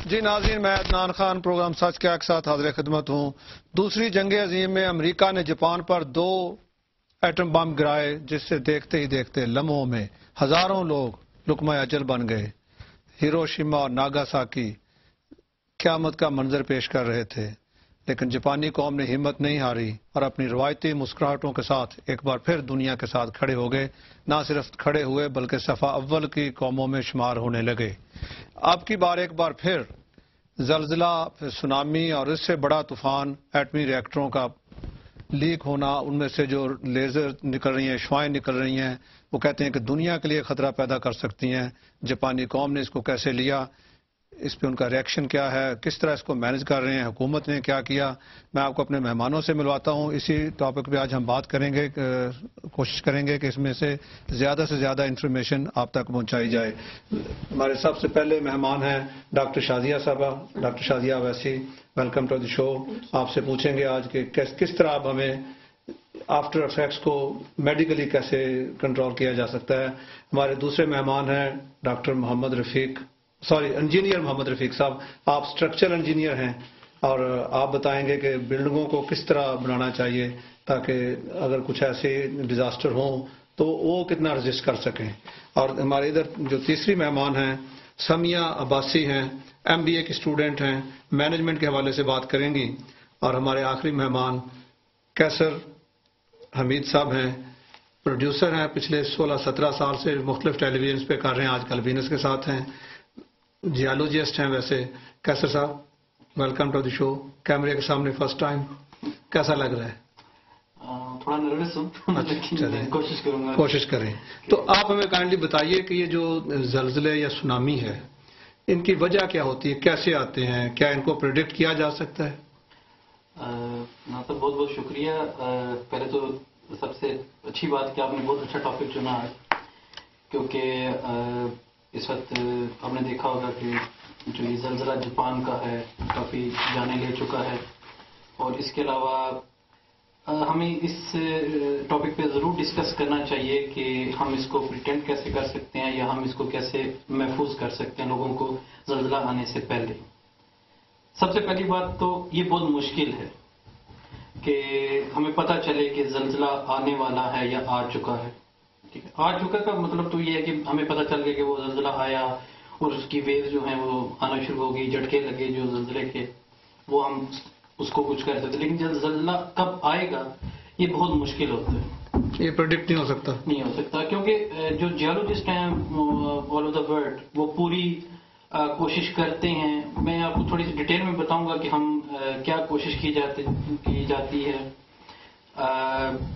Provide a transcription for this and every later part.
جی ناظرین، میں عدنان خان پروگرام سچ کے ساتھ حاضر خدمت ہوں۔ دوسری جنگ عظیم میں امریکہ نے جاپان پر 2 ایٹم بم گرائے، جس سے دیکھتے ہی دیکھتے لمحوں میں ہزاروں لوگ لقمہ اجل بن گئے۔ ہیروشیما اور ناگاساکی قیامت کا منظر پیش کر رہے تھے، لیکن جاپانی قوم نے ہمت نہیں ہاری اور اپنی روایتی مسکراہٹوں کے ساتھ ایک بار پھر دنیا کے ساتھ کھڑے ہو گئے۔ نہ صرف کھڑے ہوئے بلکہ صفحہ اول کی قوموں میں شمار ہونے لگے۔ اب کی بار ایک بار پھر زلزلہ، پھر سونامی اور اس سے بڑا طوفان، ایٹمی ری ایکٹروں کا لیک ہونا، ان میں سے جو لیزر نکل رہی ہیں، شعاعیں نکل رہی ہیں، وہ کہتے ہیں کہ دنیا کے لیے خطرہ پیدا کر سکتی ہیں۔ جاپانی قوم نے اس کو کیسے لیا، اس پہ ان کا ریئیکشن کیا ہے، کس طرح اس کو مینج کر رہے ہیں، حکومت نے کیا کیا، میں آپ کو اپنے مہمانوں سے ملواتا ہوں۔ اسی ٹاپک پہ آج ہم بات کریں گے، کوشش کریں گے کہ اس میں سے زیادہ انفارمیشن آپ تک پہنچائی جائے۔ ہمارے سب سے پہلے مہمان ہیں ڈاکٹر شازیہ صاحبہ۔ Doctor Shazia Owaisi, welcome to the show. آپ سے پوچھیں گے آج کہ کس طرح اب ہمیں آفٹر افیکٹس کو میڈیکلی کیسے کنٹرول کیا جا سکتا ہے۔ ہمارے دوسرے مہمان ہیں ڈاکٹر انجینئر محمد رفیق صاحب۔ آپ اسٹرکچرل انجینئر ہیں اور آپ بتائیں گے کہ بلڈنگوں کو کس طرح بنانا چاہیے تاکہ اگر کچھ ایسے ڈیزاسٹر ہوں تو وہ کتنا رزسٹ کر سکیں۔ اور ہمارے ادھر جو تیسری مہمان ہیں سمیہ عباسی ہیں، MBA کی اسٹوڈنٹ ہیں، مینجمنٹ کے حوالے سے بات کریں گی۔ اور ہمارے آخری مہمان کیسر حمید صاحب ہیں، پروڈیوسر ہیں، پچھلے 16-17 سال سے مختلف ٹیلی ویژنز پہ کر رہے ہیں، آج کل وینس کے ساتھ ہیں، جیالوجسٹ ہیں۔ ویسے کیسر صاحب، ویلکم ٹو دی شو۔ کیمرے کے سامنے فرسٹ ٹائم، کیسا لگ رہا ہے؟ تھوڑا نروس ہوں، کوشش کریں۔ تو آپ ہمیں کائنڈلی بتائیے کہ یہ جو زلزلے یا سونامی ہے، ان کی وجہ کیا ہوتی ہے، کیسے آتے ہیں، کیا ان کو پریڈکٹ کیا جا سکتا ہے؟ بہت بہت شکریہ۔ پہلے تو سب سے اچھی بات کہ آپ نے بہت اچھا ٹاپک چنا ہے، کیونکہ اس وقت ہم نے دیکھا ہوگا کہ جو یہ زلزلہ جاپان کا ہے کافی جانے لے چکا ہے، اور اس کے علاوہ ہمیں اس ٹاپک پہ ضرور ڈسکس کرنا چاہیے کہ ہم اس کو پریٹینڈ کیسے کر سکتے ہیں یا ہم اس کو کیسے محفوظ کر سکتے ہیں لوگوں کو زلزلہ آنے سے پہلے۔ سب سے پہلی بات تو یہ بہت مشکل ہے کہ ہمیں پتہ چلے کہ زلزلہ آنے والا ہے یا آ چکا ہے۔ ٹھیک ہے، آ چکا کا مطلب تو یہ ہے کہ ہمیں پتہ چل گیا کہ وہ زلزلہ آیا اور اس کی ویو جو ہیں وہ آنا شروع ہو گئی، جھٹکے لگے جو زلزلے کے، وہ ہم اس کو کچھ کر سکتے، لیکن جب زلزلہ کب آئے گا یہ بہت مشکل ہوتا ہے، یہ پریڈکٹ نہیں ہو سکتا کیونکہ جو جیولوجسٹ ہیں آل اوور دا ورلڈ وہ پوری کوشش کرتے ہیں۔ میں آپ کو تھوڑی سی ڈیٹیل میں بتاؤں گا کہ ہم کیا کوشش کی جاتی ہے۔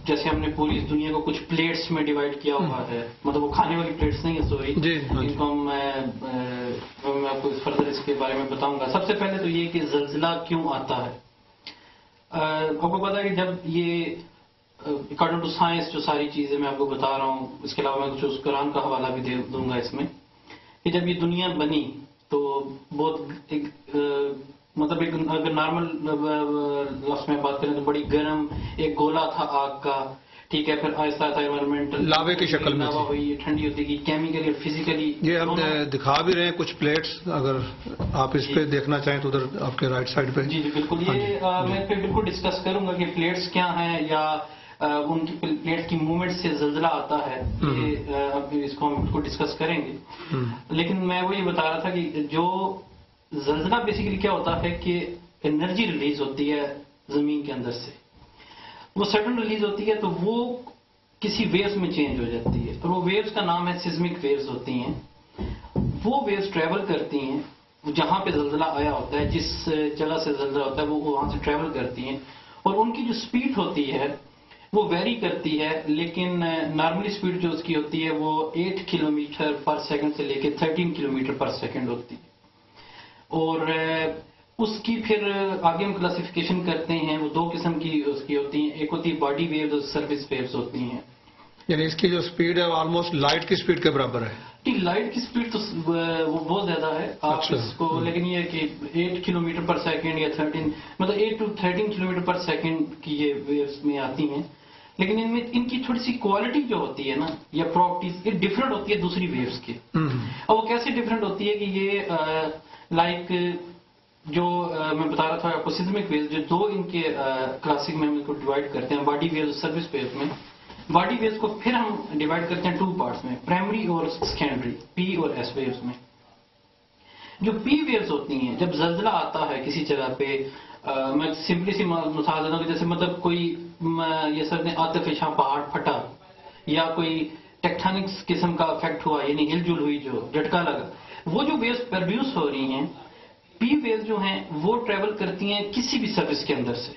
جیسے ہم نے پوری اس دنیا کو کچھ پلیٹس میں ڈیوائڈ کیا ہوا ہے، مطلب وہ کھانے والی پلیٹس نہیں ہے، سوری، ان کو میں آپ کو فردر اس کے بارے میں بتاؤں گا۔ سب سے پہلے تو یہ کہ زلزلہ کیوں آتا ہے۔ آپ کو پتا ہے کہ جب یہ اکارڈنگ ٹو سائنس جو ساری چیزیں میں آپ کو بتا رہا ہوں، اس کے علاوہ میں کچھ قرآن کا حوالہ بھی دوں گا اس میں، کہ جب یہ دنیا بنی تو بہت مطلب ایک اگر نارمل لفظ میں بات کریں تو بڑی گرم ایک گولا تھا آگ کا، ٹھیک ہے، پھر آہستہ آہستہ انوائرمنٹل لاوے کی شکل میں لاوا ہوئی، ٹھنڈی ہوتی گئی، کیمیکلی اور فزیکلی۔ یہ ہم دکھا بھی رہے ہیں کچھ پلیٹس، اگر آپ اس پہ دیکھنا چاہیں تو ادھر آپ کے رائٹ سائڈ پہ۔ جی بالکل، یہ میں پھر بالکل ڈسکس کروں گا کہ پلیٹس کیا ہیں یا ان کی پلیٹ کی موومنٹ سے زلزلہ آتا ہے، اب اس کو ہم بالکل ڈسکس کریں گے۔ لیکن میں وہ یہ بتا رہا تھا کہ جو زلزلہ بیسیکلی کیا ہوتا ہے کہ انرجی ریلیز ہوتی ہے زمین کے اندر سے، وہ سڈن ریلیز ہوتی ہے تو وہ کسی ویوز میں چینج ہو جاتی ہے، اور وہ ویوز کا نام ہے سیزمک ویوز ہوتی ہیں۔ وہ ویوز ٹریول کرتی ہیں جہاں پہ زلزلہ آیا ہوتا ہے، جس جگہ سے زلزلہ ہوتا ہے وہ وہاں سے ٹریول کرتی ہیں، اور ان کی جو سپیڈ ہوتی ہے وہ ویری کرتی ہے، لیکن نارملی سپیڈ جو اس کی ہوتی ہے وہ 8 کلومیٹر پر سیکنڈ سے لے کے 13 کلومیٹر پر سیکنڈ ہوتی ہے۔ اور اس کی پھر آگے ہم کلاسیفیکیشن کرتے ہیں، وہ 2 قسم کی اس کی ہوتی ہیں، ایک ہوتی ہے باڈی ویوز اور سرفیس ویوز ہوتی ہیں۔ یعنی اس کی جو سپیڈ ہے وہ آلموسٹ لائٹ کی سپیڈ کے برابر ہے۔ لائٹ کی سپیڈ تو وہ بہت زیادہ ہے، آپ اس کو، لیکن یہ کہ 8 کلومیٹر پر سیکنڈ یا 13 مطلب 8 to 13 کلومیٹر پر سیکنڈ کی یہ ویوز میں آتی ہیں، لیکن ان میں ان کی تھوڑی سی کوالٹی جو ہوتی ہے نا یا پراپرٹیز یہ ڈفرینٹ ہوتی ہے دوسری ویوز کی۔ اور وہ کیسے ڈفرینٹ ہوتی ہے کہ یہ لائک جو میں بتا رہا تھا آپ کو سیزمک ویوز، جو دو ان کے کلاسک میں ہم ان کو ڈیوائڈ کرتے ہیں، باڈی ویوز اور سروس ویوز میں. باڈی ویوز کو پھر ہم ڈیوائڈ کرتے ہیں 2 پارٹس میں، پرائمری اور سیکنڈری، پی اور ایس ویوز میں. جو پی ویوز ہوتی ہیں، جب زلزلہ آتا ہے کسی جگہ پہ، میں سمپلی سی مثال دیتا ہوں کہ جیسے مطلب کوئی یہ سب نے آتش پہاڑ پھٹا یا کوئی ٹیکٹونکس قسم کا افیکٹ ہوا، یعنی ہل جل ہوئی، جو جھٹکا لگا، وہ جو ویوز پروڈیوس ہو رہی ہیں، پی ویوز جو ہیں وہ ٹریول کرتی ہیں کسی بھی سروس کے اندر سے.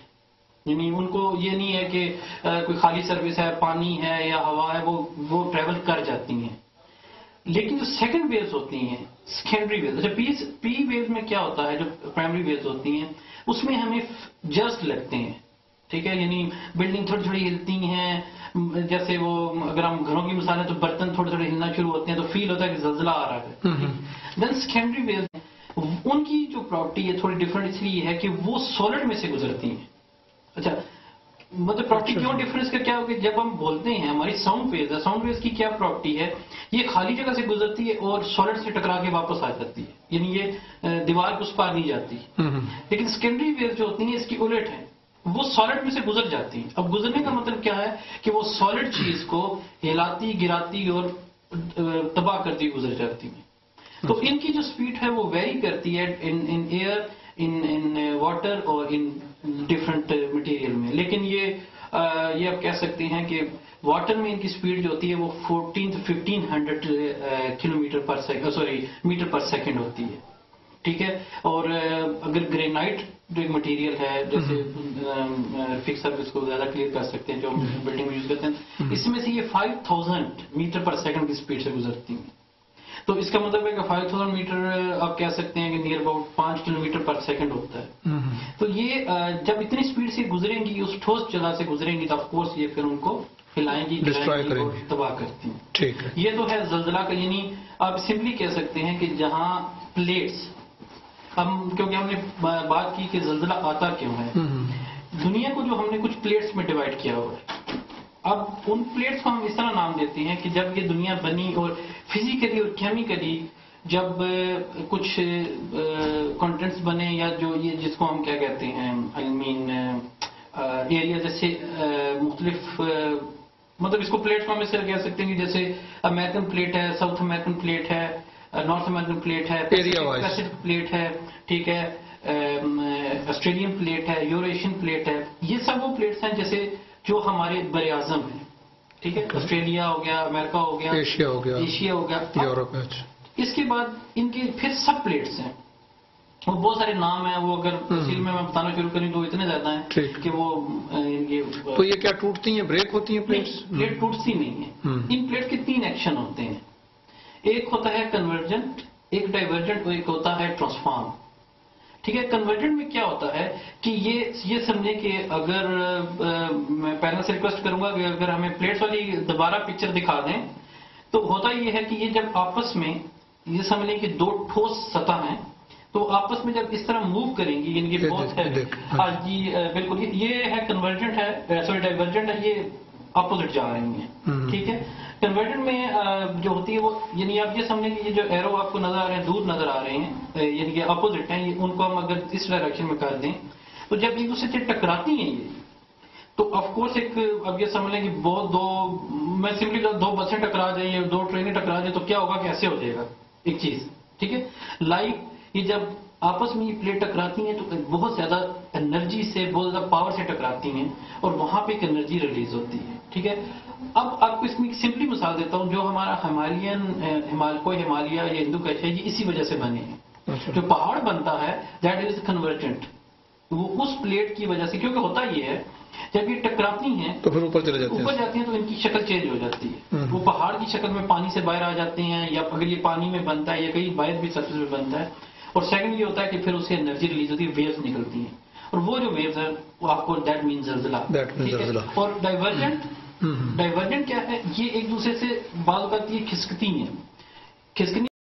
یعنی ان کو یہ نہیں ہے کہ کوئی خالی سروس ہے، پانی ہے یا ہوا ہے، وہ ٹریول کر جاتی ہیں. لیکن جو سیکنڈ ویوز ہوتی ہیں، سیکنڈری ویوز، اچھا پی ویوز میں کیا ہوتا ہے، جو پرائمری ویوز ہوتی ہیں اس میں ہمیں جسٹ لگتے ہیں، ٹھیک ہے، یعنی بلڈنگ تھوڑی تھوڑی ہلتی ہیں، جیسے وہ اگر ہم گھروں کی مثال ہے تو برتن تھوڑے تھوڑے ہلنا شروع ہوتے ہیں تو فیل ہوتا ہے کہ زلزلہ آ رہا ہے. دین سیکنڈری ویوز ان کی جو پراپرٹی ہے تھوڑی ڈفرنٹ اس لیے ہے کہ وہ سالڈ میں سے گزرتی ہیں. اچھا مطلب پراپرٹی کیوں ڈفرنس کا کیا ہوگا، جب ہم بولتے ہیں ہماری ساؤنڈ ویوز ہے، ساؤنڈ ویوز کی کیا پراپرٹی ہے، یہ خالی جگہ سے گزرتی ہے اور سالڈ سے ٹکرا کے واپس آ جاتی ہے، یعنی یہ دیوار اس پار نہیں جاتی. لیکن سیکنڈری ویوز جو ہوتی ہیں اس کی الٹ ہے، وہ سالڈ میں سے گزر جاتی ہیں. اب گزرنے کا مطلب کیا ہے کہ وہ سالڈ چیز کو ہلاتی گراتی اور تباہ کرتی گزر جاتی ہیں. تو ان کی جو سپیڈ ہے وہ ویری کرتی ہے ان ایئر، ان واٹر اور ان ڈفرنٹ مٹیریل میں. لیکن یہ آپ کہہ سکتے ہیں کہ واٹر میں ان کی سپیڈ جو ہوتی ہے وہ 1500 کلومیٹر پر سیکنڈ، سوری میٹر پر سیکنڈ ہوتی ہے، ٹھیک ہے. اور اگر گرینائٹ جو ایک مٹیریل ہے، جیسے فکسر اس کو زیادہ کلیئر کر سکتے ہیں، جو ہم بلڈنگ میں یوز کرتے ہیں، اس میں سے یہ 5000 میٹر پر سیکنڈ کی سپیڈ سے گزرتی ہیں. تو اس کا مطلب ہے کہ 5000 میٹر آپ کہہ سکتے ہیں کہ نیئر اباؤٹ 5 کلومیٹر پر سیکنڈ ہوتا ہے. تو یہ جب اتنی سپیڈ سے گزریں گی، اس ٹھوس جگہ سے گزریں گی، تو آف کورس یہ پھر ان کو ہلائیں گی، اور تباہ کرتی ہیں. ٹھیک ہے، یہ تو ہے زلزلہ کا. یعنی آپ سمپلی کہہ سکتے ہیں کہ جہاں پلیٹس، کیونکہ ہم نے بات کی کہ زلزلہ آتا کیوں ہے، دنیا کو جو ہم نے کچھ پلیٹس میں ڈیوائڈ کیا ہوا ہے، اب ان پلیٹس کو ہم اس طرح نام دیتے ہیں کہ جب یہ دنیا بنی اور فزیکلی اور کیمیکلی جب کچھ کنٹینٹس بنے، یا جو یہ جس کو ہم کیا کہتے ہیں، آئی مین ایریا، جیسے مختلف مطلب اس کو پلیٹس کو ہم اس طرح کہہ سکتے ہیں کہ جیسے امریکن پلیٹ ہے، ساؤتھ امریکن پلیٹ ہے، نارتھ امریکن پلیٹ ہے، پیسفک پلیٹ ہے، ٹھیک ہے، آسٹریلین پلیٹ ہے، یوریشین پلیٹ ہے. یہ سب وہ پلیٹس ہیں جیسے جو ہمارے بر اعظم ہیں، ٹھیک ہے، آسٹریلیا ہو گیا، امریکہ ہو گیا، ایشیا ہو گیا، یورپ. اس کے بعد ان کے پھر سب پلیٹس ہیں، وہ بہت سارے نام ہیں، وہ اگر تفصیل میں بتانا شروع کریں تو اتنے زیادہ ہیں کہ وہ تو یہ کیا ٹوٹتی ہیں، بریک ہوتی ہیں پلیٹس؟ پلیٹ ٹوٹتی نہیں ہیں. ان پلیٹ کے 3 ایکشن ہوتے ہیں. ایک ہوتا ہے کنورجنٹ، ایک ڈائیورجنٹ، اور ایک ہوتا ہے ٹرانسفارم. ٹھیک ہے. کنورجنٹ میں کیا ہوتا ہے کہ یہ سمجھیں کہ اگر میں پہلے سے ریکویسٹ کروں گا کہ اگر ہمیں پلیٹس والی دوبارہ پکچر دکھا دیں، تو ہوتا یہ ہے کہ یہ جب آپس میں یہ سمجھ لیں کہ 2 ٹھوس سطح ہیں، تو آپس میں جب اس طرح موو کریں گی، یعنی کہ بہت ہے جی بالکل یہ ہے کنورجنٹ ہے، سوری ڈائیورجنٹ ہے، یہ اپوزٹ جا رہی ہیں. ٹھیک ہے. کنورجنٹ میں جو ہوتی ہے وہ، یعنی آپ یہ سمجھیں کہ یہ جو ایرو آپ کو نظر آ رہے ہیں، دور نظر آ رہے ہیں، یعنی کہ اپوزٹ ہیں، ان کو ہم اگر اس ڈائریکشن میں کر دیں تو جب ایک دوسرے سے ٹکراتی ہیں یہ، تو آف کورس ایک اب یہ سمجھ لیں کہ میں سمپلی 2 بسیں ٹکرا جائیں یا 2 ٹرینیں ٹکرا جائیں تو کیا ہوگا، کیسے ہو جائے گا ایک چیز. ٹھیک ہے. لائک یہ جب آپس میں یہ پلیٹ ٹکراتی ہیں تو بہت زیادہ انرجی سے، بہت زیادہ پاور سے ٹکراتی ہیں، اور وہاں پہ ایک انرجی ریلیز ہوتی ہے. ٹھیک ہے. اب آپ کو اس میں سمپلی مثال دیتا ہوں، جو ہمارا ہمالیہ یا ہندو کش ہے، یہ اسی وجہ سے بنے ہیں. جو پہاڑ بنتا ہے دیٹ از کنورجنٹ، وہ اس پلیٹ کی وجہ سے، کیونکہ ہوتا یہ ہے جب یہ ٹکراتی ہیں تو پھر اوپر چلے جاتے ہیں، اوپر جاتی ہیں تو ان کی شکل چینج ہو جاتی ہے. وہ پہاڑ کی شکل میں پانی سے باہر آ جاتے ہیں، یا اگر یہ پانی میں بنتا ہے یا کہیں باہر بھی سرفیس میں بنتا ہے. اور سیکنڈ یہ ہوتا ہے کہ پھر اسے انرجی ریلیز ہوتی ہے، ویوز نکلتی ہیں، اور وہ جو ویوز ہیں وہ آپ کو دیٹ مینز زلزلہ. اور ڈائیورجنٹ کیا ہے، یہ ایک دوسرے سے بعض اوقات یہ کھسکتی ہیں.